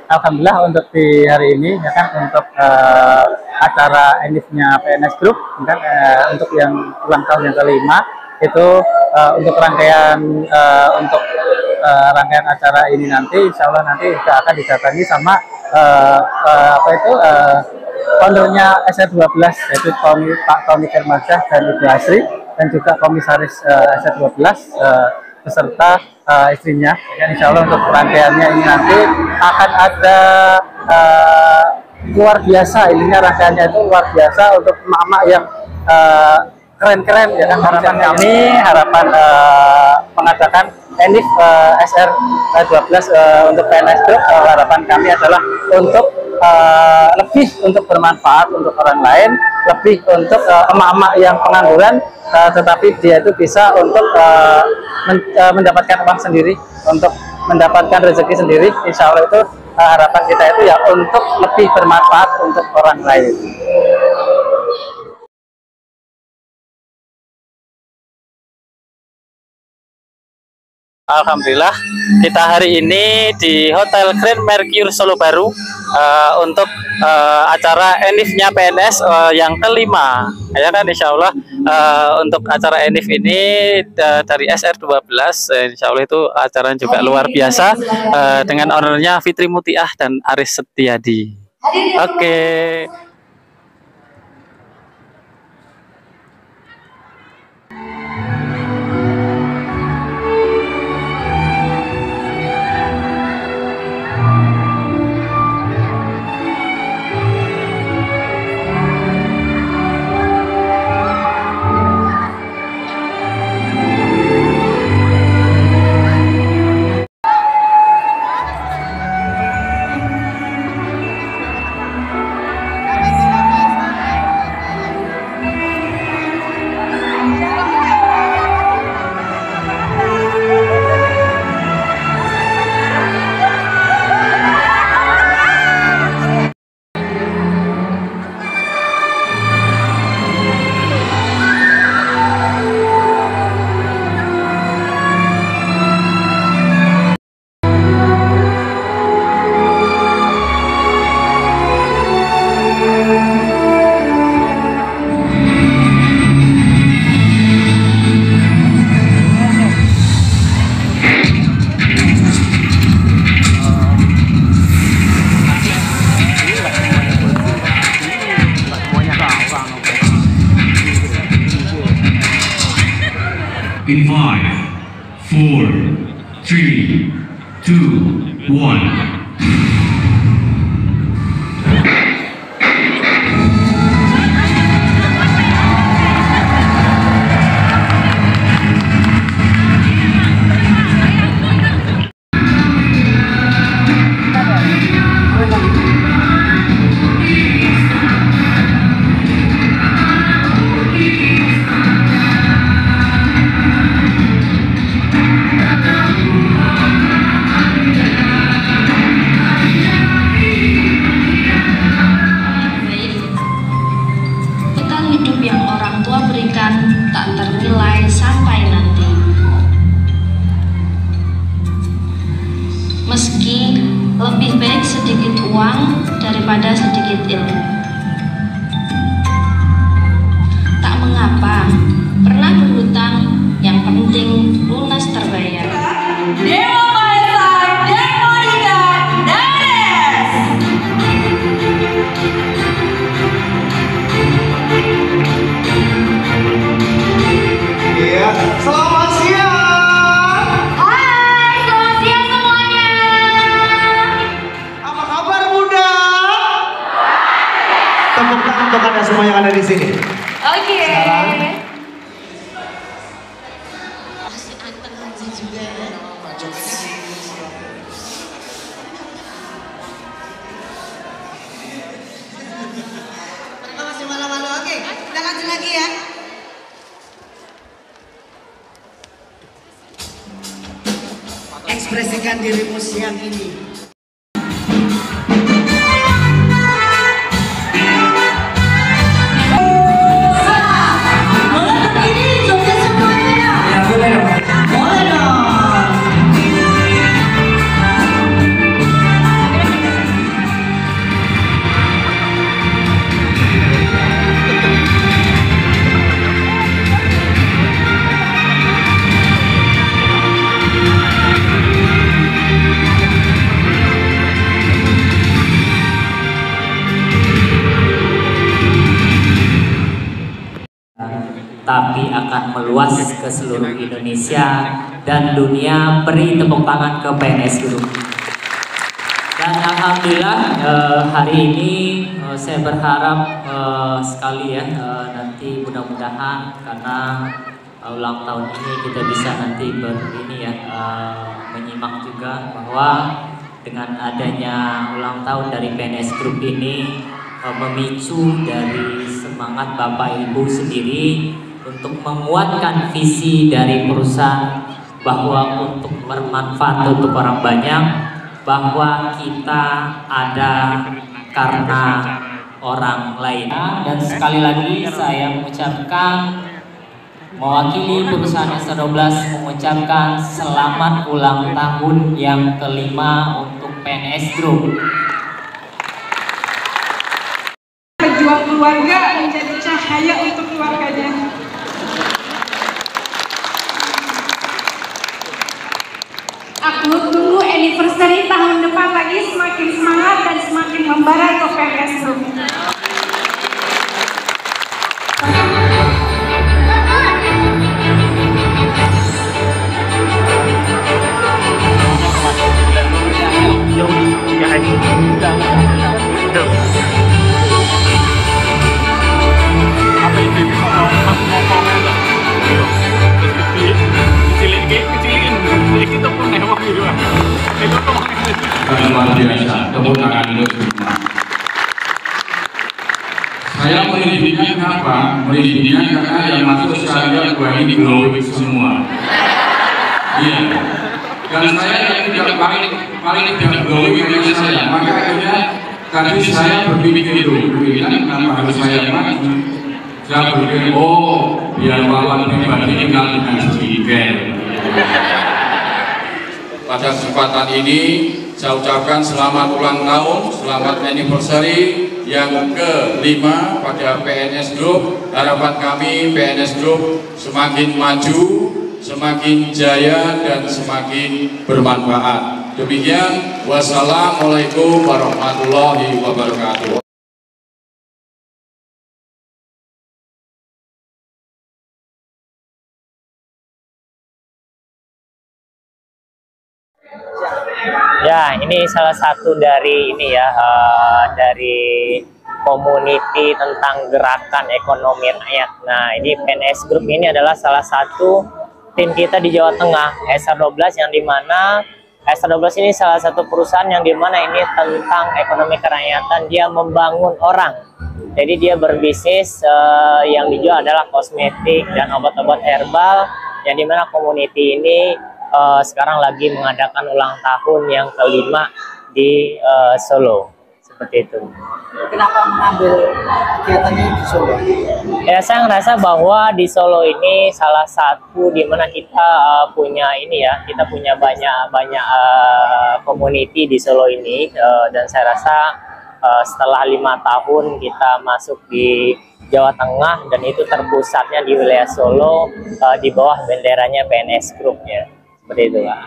Alhamdulillah untuk di hari ini ya kan untuk acara ENIF-nya PNS Group kan untuk yang ulang tahun yang kelima itu untuk rangkaian rangkaian acara ini nanti insya Allah nanti akan didatangi sama foundernya SR12 yaitu Pak Tommy Firmansyah dan Ibu Asri dan juga komisaris SR12 beserta istrinya. Dan insya Allah untuk rangkaiannya ini nanti akan ada luar biasa, ininya rangkaiannya itu luar biasa untuk emak-emak yang keren-keren ya kan. Harapan mengadakan ENIF SR12 untuk PNS Group, harapan kami adalah untuk lebih untuk bermanfaat untuk orang lain, lebih untuk emak-emak yang pengangguran tetapi dia itu bisa untuk mendapatkan uang sendiri, untuk mendapatkan rezeki sendiri. Insya Allah itu harapan kita itu ya untuk lebih bermanfaat untuk orang lain. Alhamdulillah kita hari ini di Hotel Grand Mercure Solo Baru untuk acara ENIF-nya PNS yang kelima ya kan. Insya Allah untuk acara ENIF ini dari SR12 insya Allah itu acaranya juga luar biasa dengan ownernya Fitri Mutiah dan Aris Setiadi. Oke. In 5, 4, 3, 2, 1. Tak ternilai sampai nanti. Meski lebih baik sedikit uang daripada sedikit ilmu. Tak mengapa pernah berhutang, yang penting lunas terbayar. Dewa Maesa dan Monica Danes. Iya, selamat siang. Hai, selamat siang semuanya. Apa kabar Bunda? Tepuk tangan untuk Anda semua yang ada di sini. Oke. Masih anteng aja juga ya. Mereka masih malu-malu. Oke, kita lanjut lagi ya. Ekspresikan dirimu siang ini. tapi akan meluas ke seluruh Indonesia dan dunia. Beri tepuk tangan ke PNS Group. Dan alhamdulillah hari ini saya berharap sekali ya, nanti mudah-mudahan karena ulang tahun ini kita bisa nanti menyimak juga bahwa dengan adanya ulang tahun dari PNS Group ini memicu dari semangat Bapak Ibu sendiri untuk menguatkan visi dari perusahaan bahwa untuk bermanfaat untuk orang banyak, bahwa kita ada karena orang lain. Dan sekali lagi saya mengucapkan, mewakili perusahaan S12 mengucapkan selamat ulang tahun yang kelima untuk PNS Group. Pejuang keluarga menjadi cahaya untuk keluarganya. Aku tunggu anniversary tahun depan lagi semakin semangat dan semakin membara ke PNS Group. Luar biasa, tepuk tangan untuk semua. Saya mendidiknya kenapa? Mendidiknya karena yang masuk saya lihat wah ini glowing semua. Iya. Dan saya yang tidak paling tidak glowing dari saya, maka akhirnya tadi saya berpikir itu, kenapa harus saya maju? Saya berpikir, oh biar lawan pribadi tinggal dengan speaker. Pada kesempatan ini saya ucapkan selamat ulang tahun, selamat anniversary yang ke-5 pada PNS Group. Harapan kami PNS Group semakin maju, semakin jaya dan semakin bermanfaat. Demikian, wassalamualaikum warahmatullahi wabarakatuh. Ya, ini salah satu dari dari community tentang gerakan ekonomi rakyat. Nah, ini PNS Group ini adalah salah satu tim kita di Jawa Tengah, SR12, yang dimana SR12 ini salah satu perusahaan yang dimana ini tentang ekonomi kerakyatan. Dia membangun orang. Jadi dia berbisnis yang dijual adalah kosmetik dan obat-obat herbal, yang dimana community ini sekarang lagi mengadakan ulang tahun yang ke-5 di Solo, seperti itu. Kenapa mengambil kegiatannya di Solo? Ya, saya ngerasa bahwa di Solo ini salah satu di mana kita punya kita punya banyak community di Solo ini, dan saya rasa setelah 5 tahun kita masuk di Jawa Tengah dan itu terpusatnya di wilayah Solo, di bawah benderanya PNS Group-nya. Seperti itu, Pak.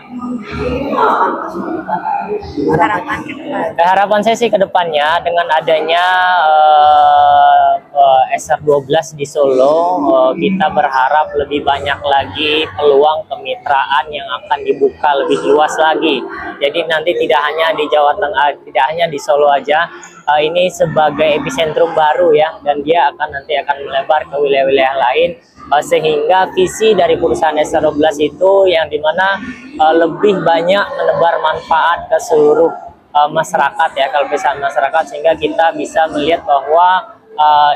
Harapan saya sih ke depannya dengan adanya SR12 di Solo, kita berharap lebih banyak lagi peluang kemitraan yang akan dibuka lebih luas lagi. Jadi nanti tidak hanya di Jawa Tengah, tidak hanya di Solo aja, ini sebagai epicentrum baru ya, dan dia nanti akan melebar ke wilayah-wilayah lain. Sehingga visi dari perusahaan SR12 itu yang dimana lebih banyak menebar manfaat ke seluruh masyarakat ya, ke lapisan masyarakat, sehingga kita bisa melihat bahwa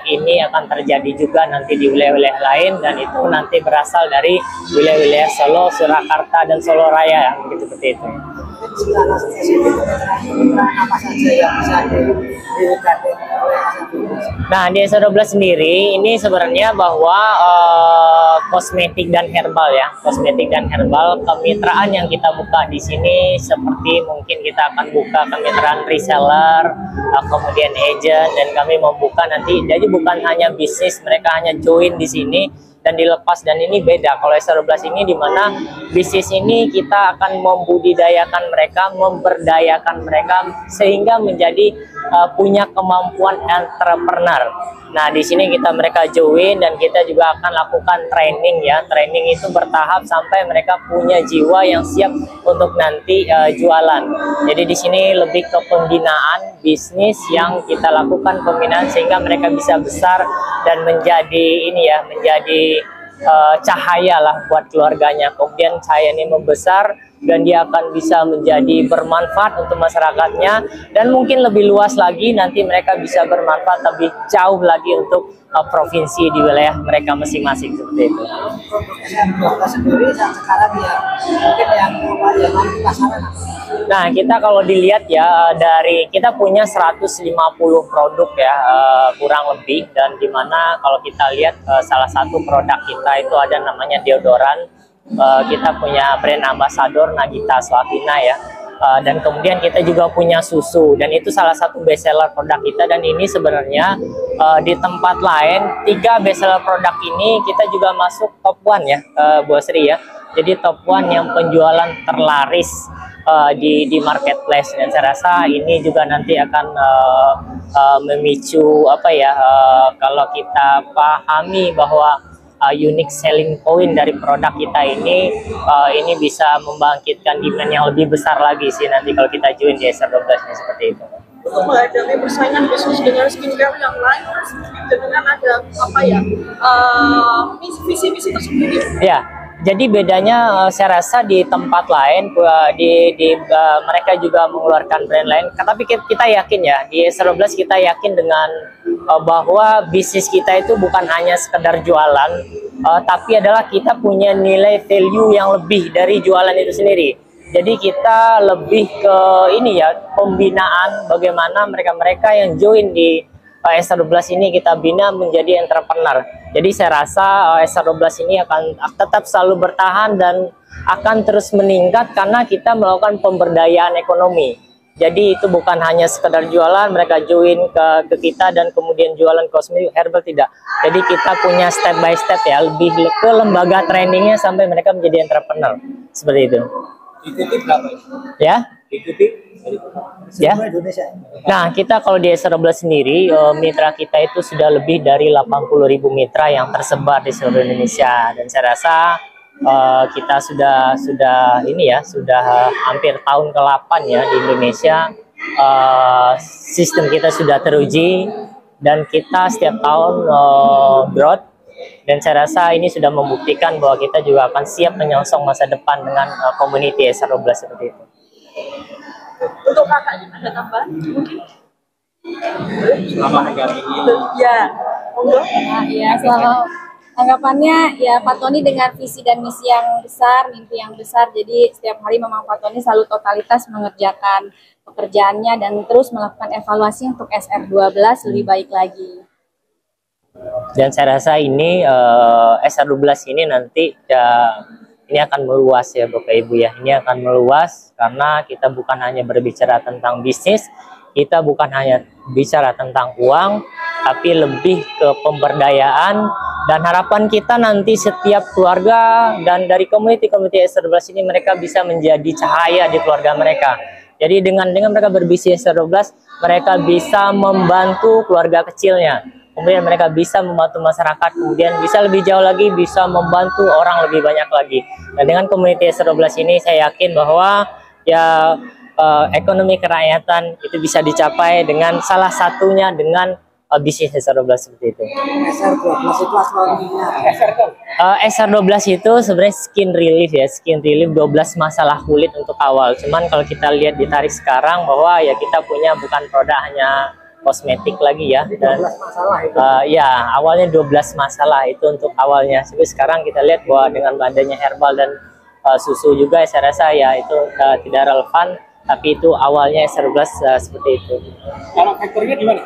ini akan terjadi juga nanti di wilayah-wilayah lain, dan itu nanti berasal dari wilayah-wilayah Solo, Surakarta, dan Solo Raya yang begitu seperti itu. Apa saja yang bisa dikatakan oleh SR12? Nah, di SR12 sendiri ini sebenarnya bahwa kosmetik dan herbal ya, kosmetik dan herbal, kemitraan yang kita buka di sini seperti mungkin kita akan buka kemitraan reseller, kemudian agent, dan kami membuka nanti, jadi bukan hanya bisnis, mereka hanya join di sini dan dilepas, dan ini beda. Kalau SR12 ini dimana bisnis ini kita akan membudidayakan mereka, memberdayakan mereka sehingga menjadi punya kemampuan entrepreneur. Nah, di sini mereka join dan kita juga akan lakukan training ya. Training itu bertahap sampai mereka punya jiwa yang siap untuk nanti jualan. Jadi di sini lebih ke pembinaan bisnis yang kita lakukan pembinaan sehingga mereka bisa besar dan menjadi menjadi cahaya lah buat keluarganya. Kemudian cahaya ini membesar dan dia akan bisa menjadi bermanfaat untuk masyarakatnya, dan mungkin lebih luas lagi nanti mereka bisa bermanfaat lebih jauh lagi untuk provinsi di wilayah mereka masing-masing seperti itu. Nah, kita kalau dilihat ya, dari kita punya 150 produk ya, kurang lebih, dan dimana kalau kita lihat salah satu produk kita itu ada namanya deodoran. Kita punya brand ambassador Nagita Slavina ya, dan kemudian kita juga punya susu, dan itu salah satu best seller produk kita. Dan ini sebenarnya di tempat lain 3 best seller produk ini kita juga masuk top 1 ya, Bu Sri ya. Jadi top 1 yang penjualan terlaris di marketplace, dan saya rasa ini juga nanti akan memicu kalau kita pahami bahwa unique selling point dari produk kita ini bisa membangkitkan demand yang lebih besar lagi sih nanti kalau kita join di SR12 ini seperti itu. Untuk menghadapi persaingan bisnis dengan skincare yang lain, dengan ada visi-visi tersendiri. Ya, jadi bedanya saya rasa di tempat lain mereka juga mengeluarkan brand lain, tapi kita yakin ya di SR12 kita yakin dengan bahwa bisnis kita itu bukan hanya sekedar jualan, tapi adalah kita punya nilai value yang lebih dari jualan itu sendiri. Jadi kita lebih ke pembinaan, bagaimana mereka-mereka yang join di SR12 ini kita bina menjadi entrepreneur. Jadi saya rasa SR12 ini akan tetap selalu bertahan dan akan terus meningkat karena kita melakukan pemberdayaan ekonomi. Jadi itu bukan hanya sekedar jualan, mereka join ke kita dan kemudian jualan kosmetik herbal, tidak. Jadi kita punya step by step ya, lebih ke lembaga trainingnya sampai mereka menjadi entrepreneur. Seperti itu. Ikuti berapa? Ya? Ikuti ya. Nah, kita kalau di SR12 sendiri, mitra kita itu sudah lebih dari 80.000 mitra yang tersebar di seluruh Indonesia, dan saya rasa kita sudah hampir tahun ke-8 ya di Indonesia. Sistem kita sudah teruji dan kita setiap tahun growth, dan saya rasa ini sudah membuktikan bahwa kita juga akan siap menyongsong masa depan dengan community SR12 seperti itu. Untuk kakak ada tambahan mungkin? Selama negara ini ya, monggo. Ya, selama anggapannya ya Pak Tony dengan visi dan misi yang besar, mimpi yang besar. Jadi setiap hari memang Pak Tony selalu totalitas mengerjakan pekerjaannya dan terus melakukan evaluasi untuk SR12 lebih baik lagi. Dan saya rasa ini SR12 ini nanti ini akan meluas ya Bapak Ibu ya. Ini akan meluas karena kita bukan hanya berbicara tentang bisnis, kita bukan hanya bicara tentang uang, tapi lebih ke pemberdayaan. Dan harapan kita nanti setiap keluarga dan dari community SR12 ini mereka bisa menjadi cahaya di keluarga mereka. Jadi dengan mereka berbisnis SR12, mereka bisa membantu keluarga kecilnya. Kemudian mereka bisa membantu masyarakat, kemudian bisa lebih jauh lagi, bisa membantu orang lebih banyak lagi. Dan dengan community SR12 ini saya yakin bahwa ya ekonomi kerakyatan itu bisa dicapai dengan salah satunya dengan bisnis SR12 seperti itu. SR12 itu aslinya. SR12 itu sebenarnya skin relief ya, skin relief 12 masalah kulit untuk awal. Cuman kalau kita lihat ditarik sekarang bahwa ya kita punya bukan produk hanya kosmetik lagi ya, dan ya awalnya 12 masalah itu untuk awalnya. Tapi sekarang kita lihat bahwa dengan adanya herbal dan susu juga saya rasa ya itu tidak relevan, tapi itu awalnya SR12 seperti itu. Kalau faktornya di mana?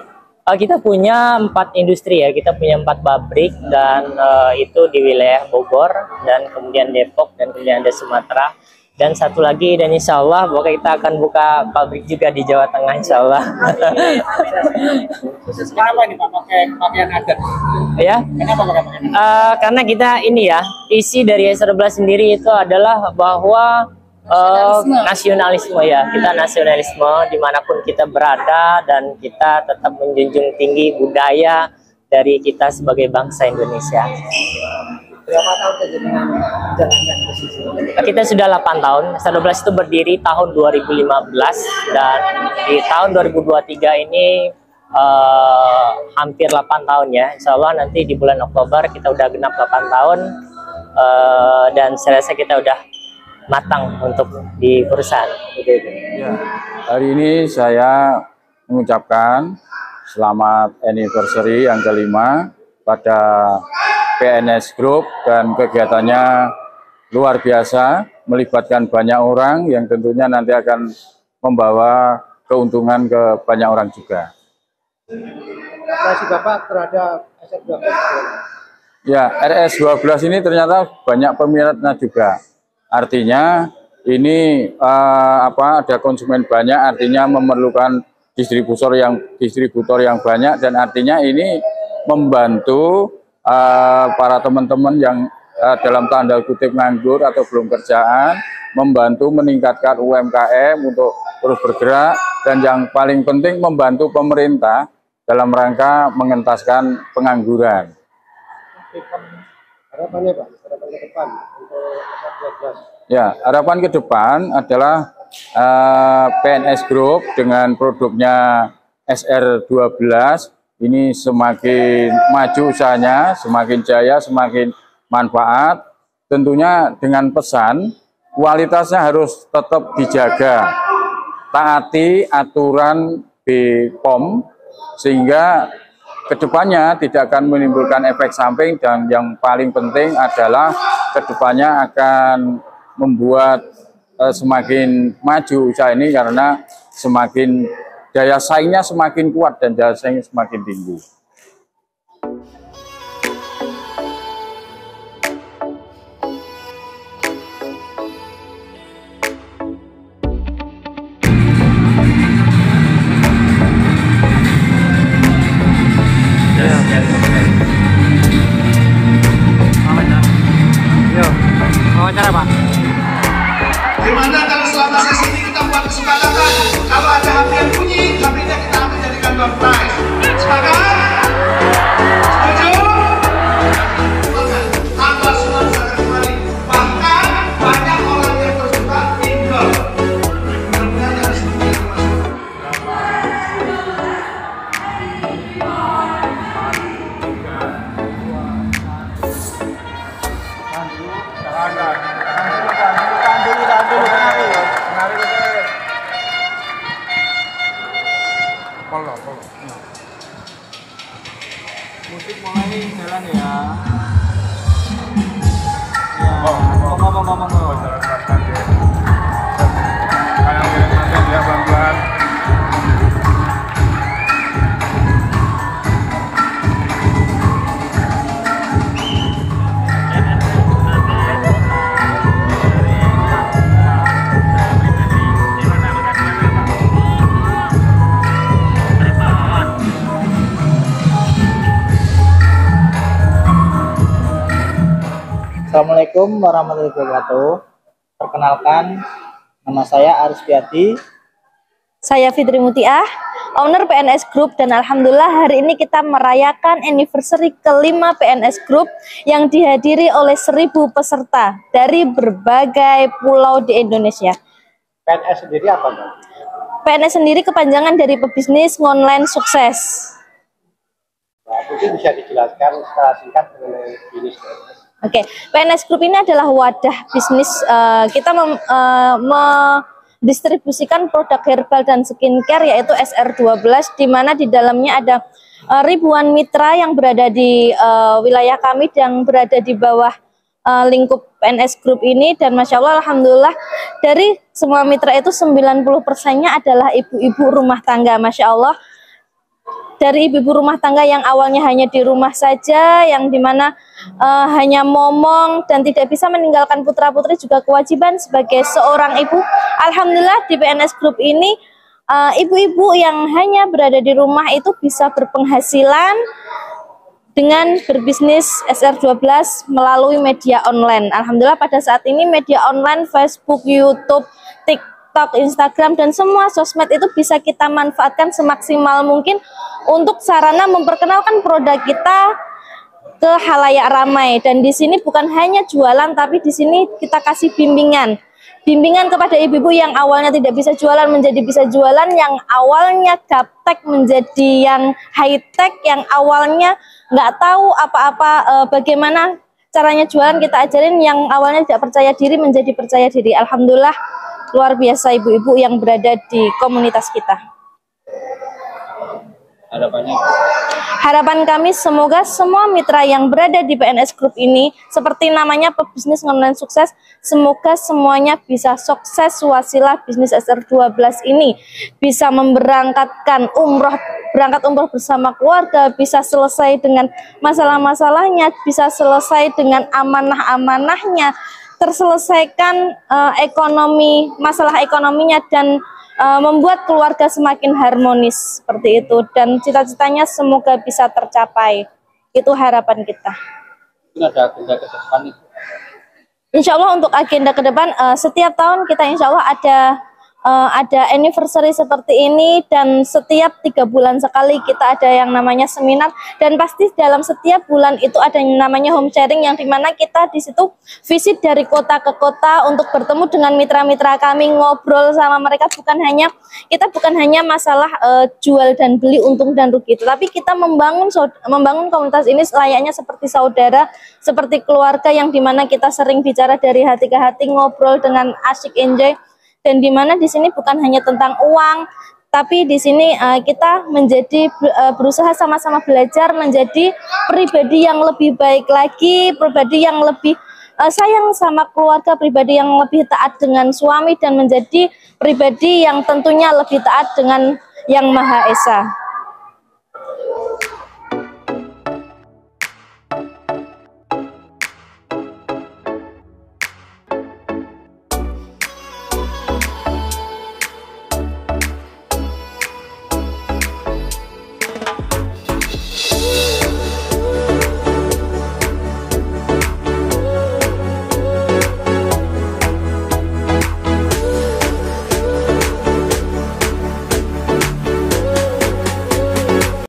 Kita punya 4 industri ya, kita punya 4 pabrik, dan itu di wilayah Bogor, dan kemudian Depok, dan kemudian ada Sumatera, dan satu lagi, dan insya Allah bahwa kita akan buka pabrik juga di Jawa Tengah insya Allah. Kenapa nih Pak pakai pakaian adat? Ya, kenapa pakai pakaian adat? Karena kita ini ya, isi dari SR12 sendiri itu adalah bahwa nasionalisme ya, kita nasionalisme dimanapun kita berada, dan kita tetap menjunjung tinggi budaya dari kita sebagai bangsa Indonesia. Berapa tahun saja dengan menjalankan posisi? Kita sudah 8 tahun, S12 itu berdiri tahun 2015, dan di tahun 2023 ini hampir 8 tahun ya. Insya Allah nanti di bulan Oktober kita udah genap 8 tahun, dan saya rasa kita udah matang untuk di perusahaan. Ya, hari ini saya mengucapkan selamat anniversary yang kelima pada PNS Group, dan kegiatannya luar biasa, melibatkan banyak orang yang tentunya nanti akan membawa keuntungan ke banyak orang juga. Kasih Bapak terhadap SR12. Ya, RS12 ini ternyata banyak peminatnya juga. Artinya ini ada konsumen banyak, artinya memerlukan distributor yang banyak, dan artinya ini membantu para teman-teman yang dalam tanda kutip nganggur atau belum kerjaan, membantu meningkatkan UMKM untuk terus bergerak, dan yang paling penting membantu pemerintah dalam rangka mengentaskan pengangguran. Harapannya Pak, harapan ke depan untuk SR12. Ya, harapan ke depan adalah PNS Group dengan produknya SR12 ini semakin maju usahanya, semakin jaya, semakin manfaat. Tentunya dengan pesan kualitasnya harus tetap dijaga, taati aturan BPOM sehingga kedepannya tidak akan menimbulkan efek samping, dan yang paling penting adalah kedepannya akan membuat semakin maju usaha ini, karena semakin daya saingnya semakin kuat dan daya saingnya semakin tinggi. Wawancara Pak. Gimana kalau selama sesi ini kita buat kesepakatan, kalau ada HP yang bunyi, HP-nya kita ambil jadikan door prize. Sepakat? Setuju? Tambah semua sangat kembali. Bahkan banyak orang yang bersuka tinggal. Mudah-mudahan ada seperti itu Musik mulai jalan ya. Ngomong. Ya, pelan-pelan. Assalamualaikum warahmatullahi wabarakatuh. Perkenalkan, nama saya Aris Piati. Saya Fitri Mutiah, owner PNS Group, dan alhamdulillah hari ini kita merayakan anniversary kelima PNS Group yang dihadiri oleh 1000 peserta dari berbagai pulau di Indonesia. PNS sendiri apa Pak? PNS sendiri kepanjangan dari pebisnis online sukses. Nah, mungkin bisa dijelaskan secara singkat mengenai bisnis PNS. Oke, PNS Group ini adalah wadah bisnis. Kita mendistribusikan produk herbal dan skincare yaitu SR12, di mana di dalamnya ada ribuan mitra yang berada di wilayah kami yang berada di bawah lingkup PNS Group ini, dan Masya Allah alhamdulillah dari semua mitra itu 90%-nya adalah ibu-ibu rumah tangga. Masya Allah, dari ibu-ibu rumah tangga yang awalnya hanya di rumah saja, yang dimana hanya momong dan tidak bisa meninggalkan putra-putri juga kewajiban sebagai seorang ibu. Alhamdulillah di PNS Group ini ibu-ibu yang hanya berada di rumah itu bisa berpenghasilan dengan berbisnis SR12 melalui media online. Alhamdulillah pada saat ini media online Facebook, YouTube, TikTok, Instagram, dan semua sosmed itu bisa kita manfaatkan semaksimal mungkin untuk sarana memperkenalkan produk kita ke halayak ramai. Dan di sini bukan hanya jualan, tapi di sini kita kasih bimbingan kepada ibu-ibu yang awalnya tidak bisa jualan menjadi bisa jualan, yang awalnya gaptek menjadi yang high tech, yang awalnya nggak tahu apa-apa bagaimana caranya jualan, kita ajarin, yang awalnya tidak percaya diri menjadi percaya diri. Alhamdulillah luar biasa ibu-ibu yang berada di komunitas kita. Harapan kami semoga semua mitra yang berada di PNS Group ini, seperti namanya Pebisnis Online Sukses, semoga semuanya bisa sukses. Wasilah bisnis SR12 ini bisa berangkat umroh bersama keluarga, bisa selesai dengan masalah-masalahnya, bisa selesai dengan amanah-amanahnya, terselesaikan masalah ekonominya, dan membuat keluarga semakin harmonis seperti itu, dan cita-citanya semoga bisa tercapai. Itu harapan kita. Ada agenda ke depan itu? Insya Allah untuk agenda ke depan, setiap tahun kita insya Allah ada anniversary seperti ini, dan setiap 3 bulan sekali kita ada yang namanya seminar, dan pasti dalam setiap bulan itu ada yang namanya home sharing, yang dimana kita di situ visit dari kota ke kota untuk bertemu dengan mitra-mitra kami, ngobrol sama mereka. Kita bukan hanya masalah jual dan beli, untung dan rugi, tetapi kita membangun komunitas ini layaknya seperti saudara, seperti keluarga, yang dimana kita sering bicara dari hati ke hati, ngobrol dengan asyik, enjoy. Dan di mana di sini bukan hanya tentang uang, tapi di sini kita berusaha sama-sama belajar menjadi pribadi yang lebih baik lagi, pribadi yang lebih sayang sama keluarga, pribadi yang lebih taat dengan suami, dan menjadi pribadi yang tentunya lebih taat dengan Yang Maha Esa.